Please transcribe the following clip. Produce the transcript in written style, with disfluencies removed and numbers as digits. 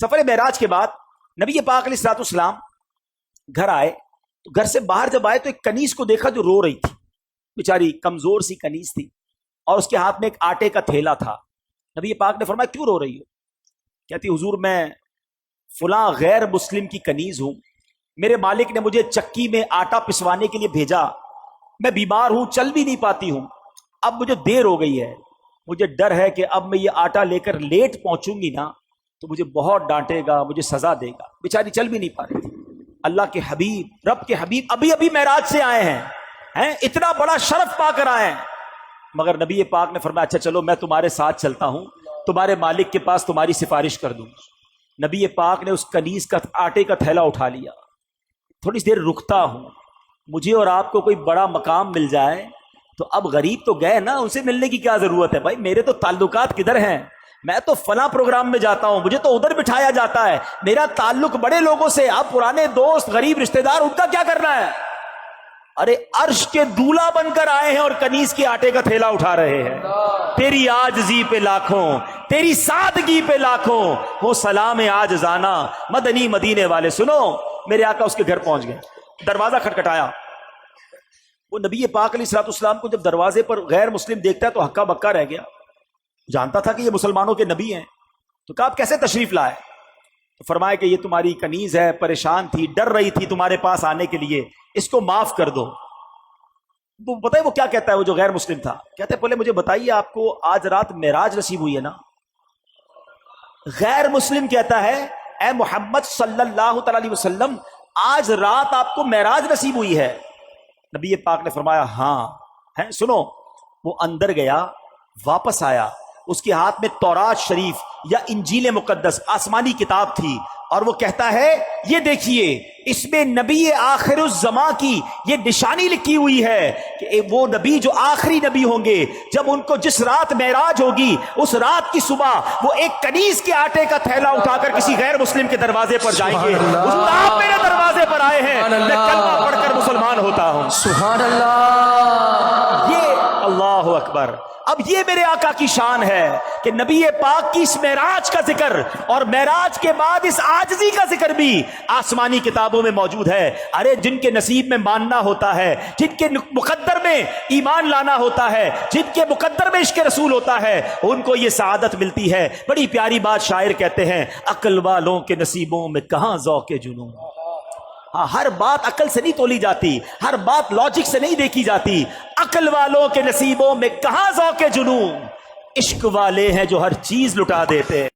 سفر معراج کے بعد نبی پاک علیہ الصلوۃ والسلام گھر آئے تو گھر سے باہر جب آئے تو ایک کنیز کو دیکھا جو رو رہی تھی، بیچاری کمزور سی کنیز تھی اور اس کے ہاتھ میں ایک آٹے کا تھیلا تھا۔ نبی پاک نے فرمایا کیوں رو رہی ہو؟ کہتی حضور میں فلاں غیر مسلم کی کنیز ہوں، میرے مالک نے مجھے چکی میں آٹا پسوانے کے لیے بھیجا، میں بیمار ہوں، چل بھی نہیں پاتی ہوں، اب مجھے دیر ہو گئی ہے، مجھے ڈر ہے کہ اب میں یہ آٹا لے کر لیٹ پہنچوں گی نا تو مجھے بہت ڈانٹے گا، مجھے سزا دے گا۔ بیچاری چل بھی نہیں پا رہی تھی۔ اللہ کے حبیب، رب کے حبیب ابھی ابھی معراج سے آئے ہیں، اتنا بڑا شرف پا کر آئے ہیں، مگر نبی پاک نے فرمایا اچھا چلو میں تمہارے ساتھ چلتا ہوں، تمہارے مالک کے پاس تمہاری سفارش کر دوں۔ نبی پاک نے اس کنیز کا آٹے کا تھیلا اٹھا لیا، تھوڑی دیر رکتا ہوں، مجھے اور آپ کو کوئی بڑا مقام مل جائے تو اب غریب تو گئے نا، ان سے ملنے کی کیا ضرورت ہے؟ بھائی میرے تو تعلقات کدھر ہیں، میں تو فلاں پروگرام میں جاتا ہوں، مجھے تو ادھر بٹھایا جاتا ہے، میرا تعلق بڑے لوگوں سے، اب پرانے دوست غریب رشتہ دار ان کا کیا کرنا ہے؟ ارے عرش کے دولہ بن کر آئے ہیں اور کنیز کے آٹے کا تھیلا اٹھا رہے ہیں۔ تیری عاجزی پہ لاکھوں، تیری سادگی پہ لاکھوں، ہو سلام عاجزانہ مدنی مدینے والے۔ سنو، میرے آقا اس کے گھر پہنچ گئے، دروازہ کھٹکھٹایا، وہ نبی پاک علیہ الصلوۃ والسلام کو جب دروازے پر غیر مسلم دیکھتا ہے تو ہکا بکا رہ گیا، جانتا تھا کہ یہ مسلمانوں کے نبی ہیں، تو کہا آپ کیسے تشریف لائے؟ تو فرمایا کہ یہ تمہاری کنیز ہے، پریشان تھی، ڈر رہی تھی تمہارے پاس آنے کے لیے، اس کو معاف کر دو۔ وہ پتہ ہے وہ کیا کہتا ہے، وہ جو غیر مسلم تھا کہتا ہے پہلے مجھے بتائیے آپ کو آج رات معراج نصیب ہوئی ہے نا؟ غیر مسلم کہتا ہے اے محمد صلی اللہ تعالی علیہ وسلم آج رات آپ کو معراج نصیب ہوئی ہے؟ نبی پاک نے فرمایا ہاں ہے۔ سنو، وہ اندر گیا، واپس آیا، اس کے ہاتھ میں تورات شریف یا انجیل مقدس آسمانی کتاب تھی، اور وہ کہتا ہے یہ دیکھیے اس میں نبی آخر الزمان کی یہ نشانی لکھی ہوئی ہے کہ وہ نبی جو آخری نبی ہوں گے، جب ان کو جس رات معراج ہوگی اس رات کی صبح وہ ایک کنیز کے آٹے کا تھیلا اٹھا کر کسی غیر مسلم کے دروازے پر جائیں گے۔ حضور آپ میرے دروازے پر آئے ہیں، میں کلمہ پڑھ کر مسلمان ہوتا ہوں۔ سبحان اللہ، یہ اللہ اکبر۔ اب یہ میرے آقا کی شان ہے کہ نبی پاک کی اس معراج کا ذکر اور معراج کے بعد اس عاجزی کا ذکر بھی آسمانی کتابوں میں موجود ہے۔ ارے جن کے نصیب میں ماننا ہوتا ہے، جن کے مقدر میں ایمان لانا ہوتا ہے، جن کے مقدر میں عشق رسول ہوتا ہے، ان کو یہ سعادت ملتی ہے۔ بڑی پیاری بات شاعر کہتے ہیں، عقل والوں کے نصیبوں میں کہاں ذوق جنون۔ ہاں، ہر بات عقل سے نہیں تولی جاتی، ہر بات لاجک سے نہیں دیکھی جاتی۔ عقل والوں کے نصیبوں میں کہاں ذوق جنون، عشق والے ہیں جو ہر چیز لٹا دیتے ہیں۔